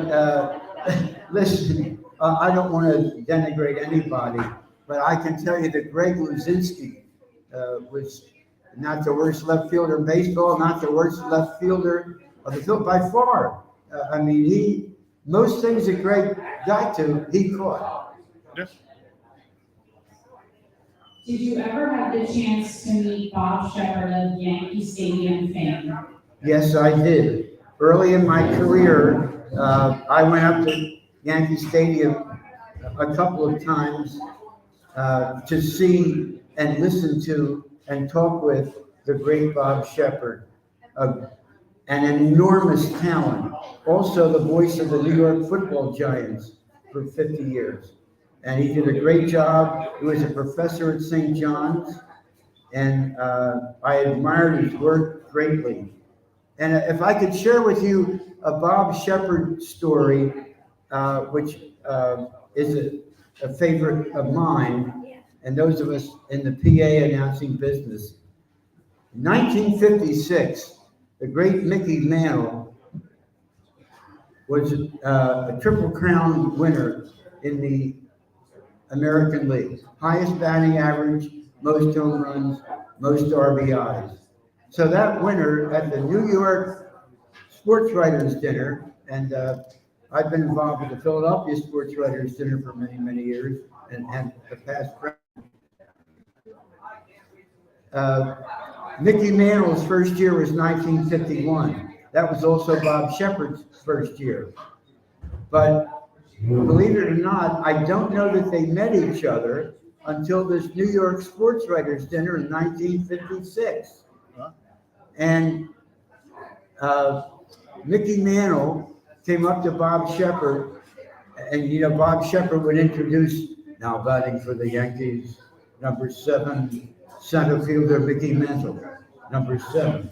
listen, I don't want to denigrate anybody, but I can tell you that Greg Luzinski was not the worst left fielder in baseball, not the worst left fielder of the field by far. Most things that Greg got to, he caught. Yes. Did you ever have the chance to meet Bob Shepard of Yankee Stadium fame? Yes, I did. Early in my career, I went up to Yankee Stadium a couple of times to see and listen to and talk with the great Bob Shepard, an enormous talent. Also the voice of the New York Football Giants for 50 years. And he did a great job. He was a professor at St. John's, and I admired his work greatly. And if I could share with you a Bob Shepard story, which is a favorite of mine, and those of us in the PA announcing business. In 1956, the great Mickey Mantle was a Triple Crown winner in the American League. Highest batting average, most home runs, most RBIs. So that winner at the New York Sports Writers Dinner, and I've been involved with the Philadelphia Sports Writers Dinner for many, many years, and the past president. Mickey Mantle's first year was 1951. That was also Bob Shepard's first year. But believe it or not, I don't know that they met each other until this New York Sports Writers Dinner in 1956. And Mickey Mantle came up to Bob Shepard, and Bob Shepard would introduce, now batting for the Yankees, number 7, center fielder Mickey Mantle, number 7.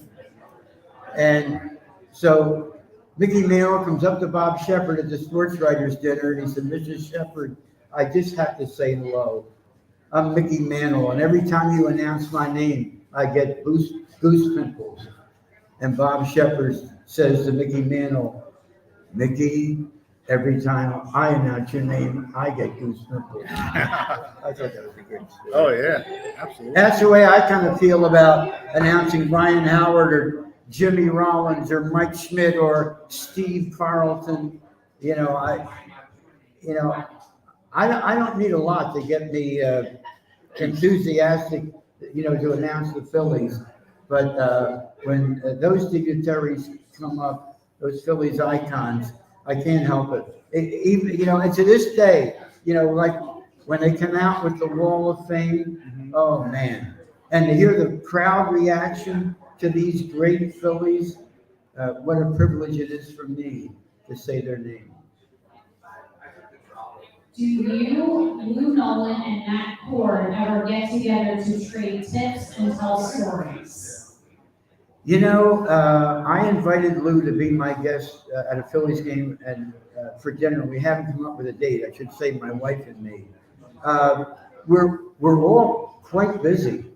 And so Mickey Mantle comes up to Bob Shepard at the Sports Writers Dinner, and he said, "Mrs. Shepard, I just have to say hello. I'm Mickey Mantle, and every time you announce my name, I get goose pimples." And Bob Shepard says to Mickey Mantle, "Mickey, every time I announce your name, I get goose pimples." I thought that was a great story. Oh, yeah, absolutely. That's the way I kind of feel about announcing Brian Howard or Jimmy Rollins or Mike Schmidt or Steve Carlton. I don't need a lot to get me enthusiastic, to announce the Phillies. But when those dignitaries come up, those Phillies icons, I can't help it. Even and to this day, like when they come out with the Wall of Fame, oh man, and to hear the crowd reaction to these great Phillies, what a privilege it is for me to say their name. Do you, Lou Nolan, and Matt Cord ever get together to trade tips and tell stories? I invited Lou to be my guest at a Phillies game and for dinner. We haven't come up with a date. I should say my wife and me. We're all quite busy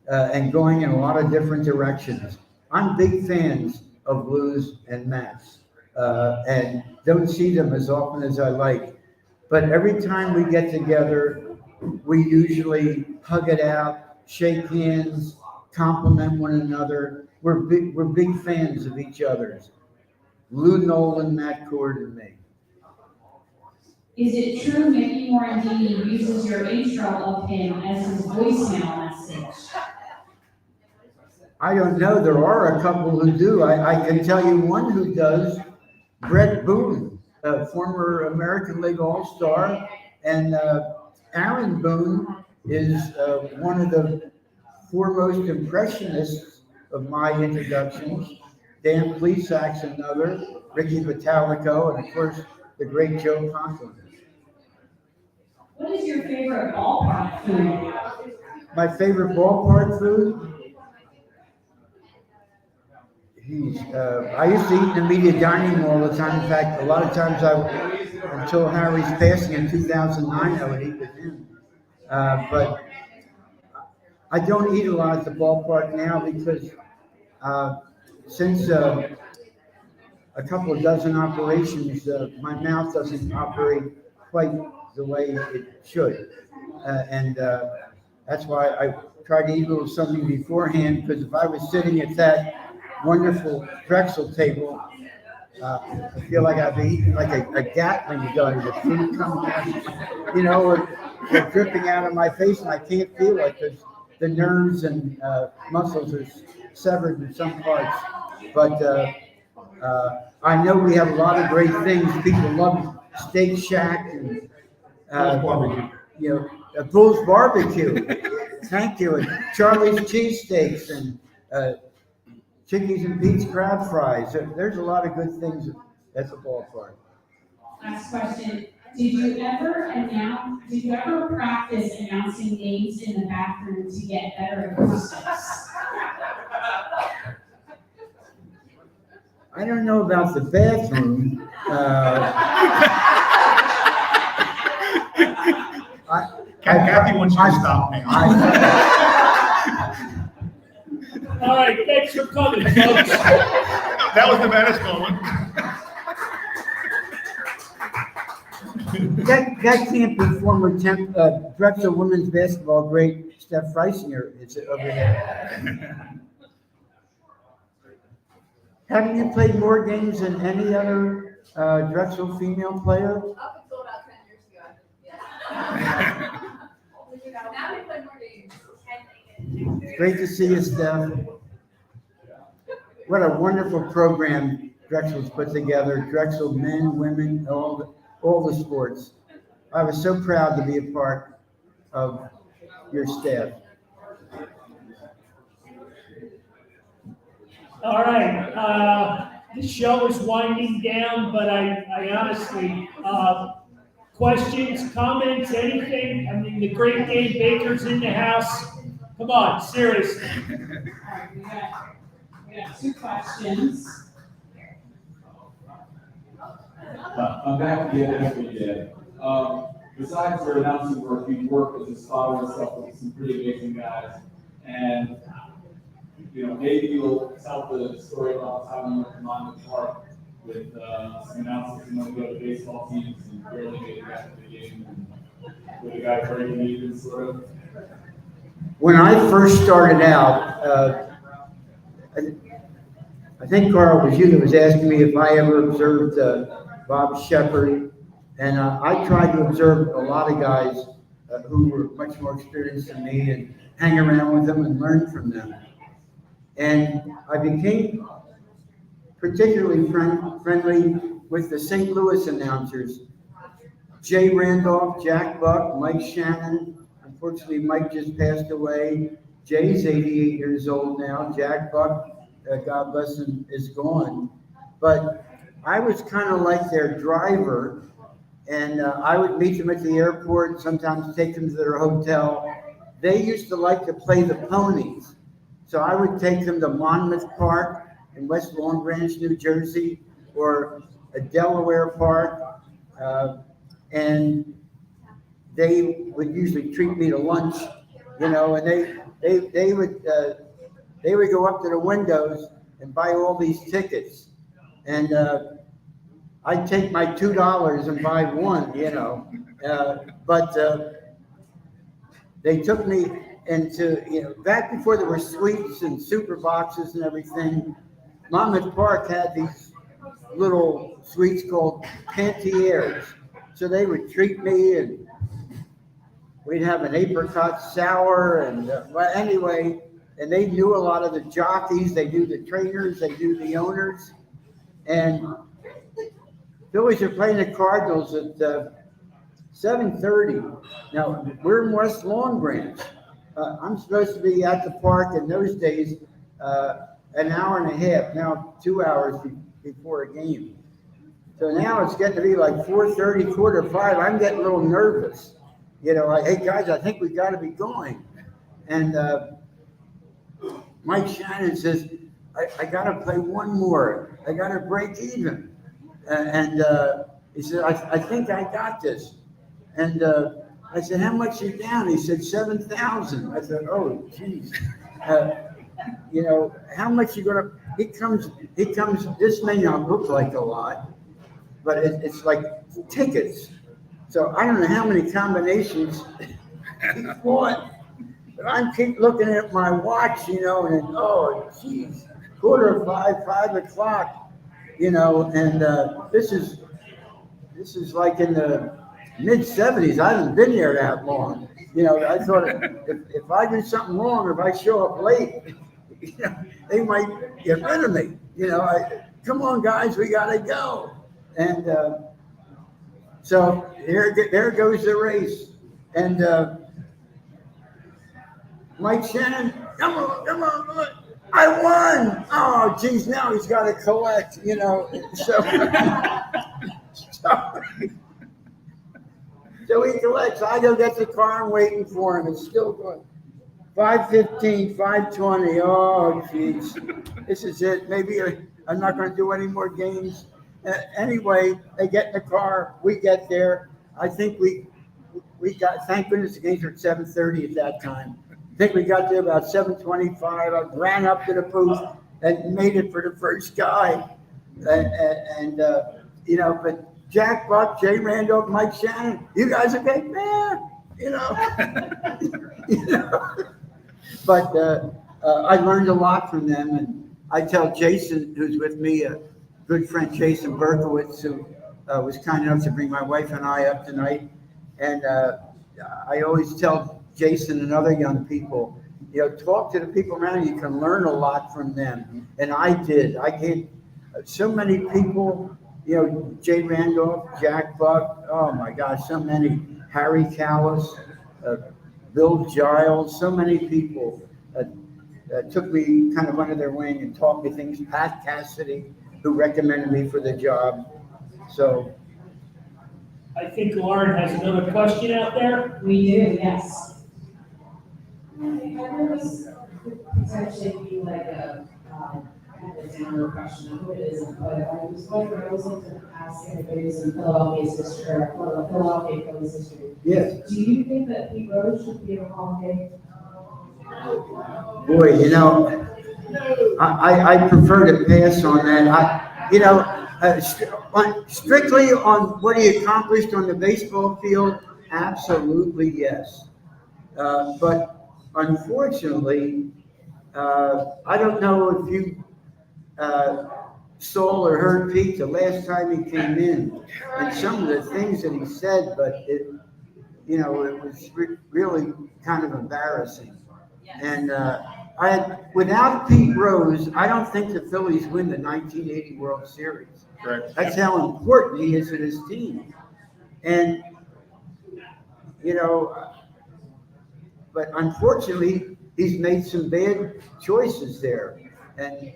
and going in a lot of different directions. I'm big fans of Lou's and Matt's and don't see them as often as I like. But every time we get together, we usually hug it out, shake hands, compliment one another. We're big fans of each other's. Lou Nolan, Matt Cord, and me. Is it true Mickey Morandini uses your intro of him as his voicemail message? I don't know. There are a couple who do. I can tell you one who does. Brett Boone, a former American League All-Star, and Aaron Boone is one of the foremost impressionists of my introductions. Dan Plesac's another, Ricky Vitalico, and of course the great Joe Conklin. What is your favorite ballpark food? My favorite ballpark food? I used to eat in the media dining room all the time. In fact, a lot of times until Harry's passing in 2009, I would eat with him. But I don't eat a lot at the ballpark now because since a couple of dozen operations, my mouth doesn't operate quite the way it should. And that's why I try to eat a little something beforehand, because if I was sitting at that wonderful Drexel table, I feel like I'd be eating like a Gatling gun. The food comes out, or dripping out of my face, and I can't feel it because the nerves and muscles are severed in some parts. But I know we have a lot of great things. People love Steak Shack and Bull's Barbecue. Thank you. And Charlie's Cheesesteaks and Chickies and Pete's Crab Fries. There's a lot of good things at the ballpark. Last question. Did you ever practice announcing names in the bathroom to get better acoustics? don't know about the bathroom. Kathy wants you to stop now. All right, thanks for coming, folks. That was the baddest moment. That can't be former Drexel women's basketball great Steph Freisinger is over there. Haven't you played more games than any other Drexel female player? Up until about 10 years ago, yeah. Now we play more games. Great to see you, Steph. What a wonderful program Drexel's put together. Drexel men, women, all the sports. I was so proud to be a part of your staff. All right, the show is winding down, but I honestly, questions, comments, anything? I mean, the great Dave Baker's in the house. Come on, seriously. All right, we got 2 questions. I'm back at the NFBA. Besides your announcing work, you work as a scholar and stuff with some pretty amazing guys. And, maybe you'll tell the story about how you went to Monmouth Park with some announcers who want to go to baseball teams and barely made it back to the game. And with a guy breaking even, sort of. When I first started out, I think Carl was you that was asking me if I ever observed Bob Shepard, and I tried to observe a lot of guys who were much more experienced than me and hang around with them and learn from them. And I became particularly friendly with the St. Louis announcers, Jay Randolph, Jack Buck, Mike Shannon. Unfortunately, Mike just passed away. Jay's 88 years old now. Jack Buck, God bless him, is gone. But I was kind of like their driver, and I would meet them at the airport, sometimes take them to their hotel. They used to like to play the ponies. So I would take them to Monmouth Park in West Long Branch, New Jersey, or a Delaware Park, and they would usually treat me to lunch, and they would go up to the windows and buy all these tickets, and I'd take my $2 and buy one, but they took me into, back before there were suites and super boxes and everything. Monmouth Park had these little suites called Pantiers. So they would treat me, and we'd have an apricot sour, and anyway, and they knew a lot of the jockeys, they knew the trainers, they knew the owners, and Phillies are playing the Cardinals at 7:30. Now, we're in West Long Branch. I'm supposed to be at the park in those days an hour and a half, now 2 hours before a game. So now it's getting to be like 4:30, 4:45. I'm getting a little nervous. Like, hey guys, I think we got to be going. And Mike Shannon says, I got to play one more. I got to break even. And he said, I think I got this. And I said, how much you down? He said, 7,000. I said, oh, geez. How much you gonna? He comes. This may not look like a lot, but it's like tickets. So I don't know how many combinations he bought, but I keep looking at my watch, and oh, geez, 4:45, 5 o'clock, and this is like in the mid-70s. I haven't been here that long. I thought if I do something wrong, or if I show up late, they might get rid of me. Come on, guys, we gotta go. And so there goes the race. And Mike Shannon, come on, I won. Oh, geez, now he's got to collect. So he collects. I go get the car. I'm waiting for him. It's still going. 5:15, 5:20. Oh, jeez. This is it. Maybe I'm not going to do any more games. Anyway, they get in the car. We get there. I think we got, thank goodness the games were at 7:30 at that time. I think we got there about 7:25. I ran up to the booth and made it for the first guy. You know, but Jack Buck, Jay Randolph, Mike Shannon, you guys okay? Man, you know. You know. But I learned a lot from them, and I tell Jason, who's with me, a good friend, Jason Berkowitz, who was kind enough to bring my wife and I up tonight, and I always tell Jason and other young people, you know, talk to the people around you. You can learn a lot from them, and I did. I gave so many people, you know, Jay Randolph, Jack Buck, oh my gosh, so many, Harry Callis, Bill Giles, so many people took me kind of under their wing and taught me things. Pat Cassidy, who recommended me for the job. So I think Lauren has another question out there. We do, yes. I know this could potentially be like a, kind of a downer question, I hope it isn't, but I was wondering, I was looking to ask anybody who's in Philadelphia's history, or Philadelphia Phillies history. yes, Do you think that Pete Rose should be in a Hall of Fame? boy, you know, I prefer to pass on that. Strictly on what he accomplished on the baseball field, absolutely yes. But unfortunately, I don't know if you saw or heard Pete the last time he came in, and some of the things that he said, but it was really kind of embarrassing. And without Pete Rose, I don't think the Phillies win the 1980 World Series. Correct. That's how important he is to his team. And, you know, but unfortunately, he's made some bad choices there. And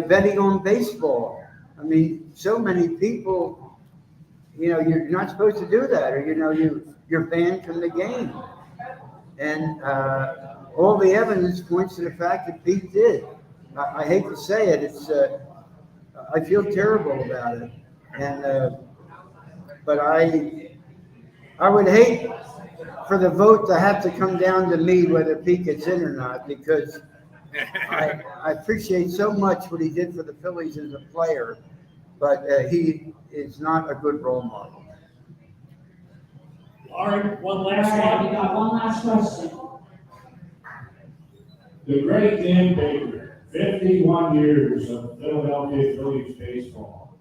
betting on baseball. I mean, so many people, you're not supposed to do that, or, you're banned from the game. And all the evidence points to the fact that Pete did. I hate to say it. I feel terrible about it. And but I would hate for the vote to have to come down to me whether Pete gets in or not, because I appreciate so much what he did for the Phillies as a player, but he is not a good role model. All right, one All last right, we one. got one last question. The great Dan Baker, 51 years of Philadelphia Phillies baseball.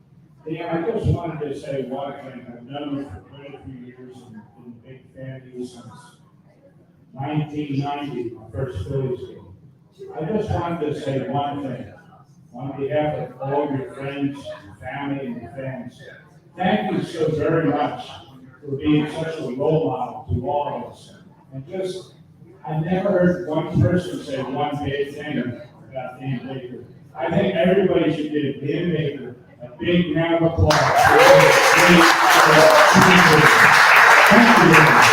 Dan, I just wanted to say one thing. I've known you for quite a few years and been a big fan of you since 1990, my first Phillies game. I just wanted to say one thing. On behalf of all your friends, your family, and your fans, thank you so very much for being such a role model to all of us. And I've never heard one person say one bad thing about Dan Baker. I think everybody should give Dan Baker a big round of applause. Thank you.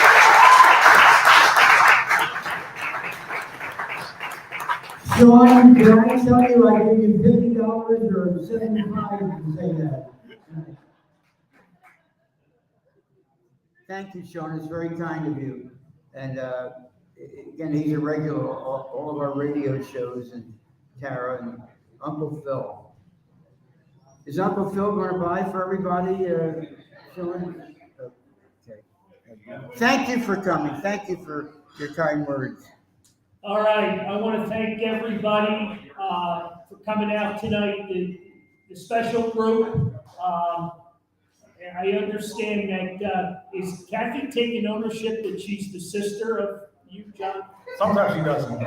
Sean, did I tell you I gave you $50 or $75 to say that? Thank you, Sean. It's very kind of you. And again, he's a regular all of our radio shows, and Tara and Uncle Phil. Is Uncle Phil going to buy for everybody, Sean? Okay. Thank you for coming. Thank you for your kind words. All right, I want to thank everybody for coming out tonight, the special group. And I understand that, is Kathy taking ownership that she's the sister of you, John? Sometimes she doesn't.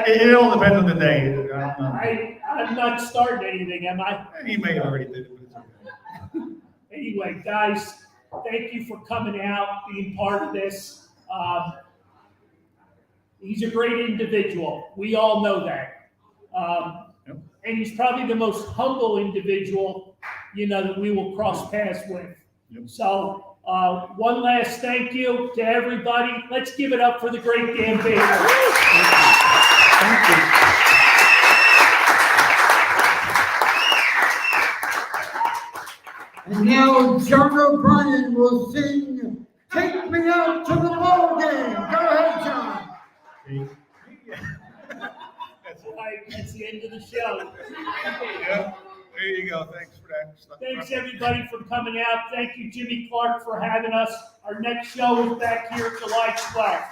It all depends on the day. I don't know. I'm not starting anything, am I? He may have already did it, but it's okay. Anyway, guys, thank you for coming out, being part of this. He's a great individual. We all know that. And he's probably the most humble individual, that we will cross paths with. Yep. So One last thank you to everybody. Let's give it up for the great Dan Baker. Thank you. And now John O'Brien will sing "Take Me Out to the Ball Game." Go ahead, John. All right, that's the end of the show. Yeah, there you go. Thanks for that. Thanks everybody for coming out. Thank you, Jimmy Clark, for having us. Our next show is back here July 12th.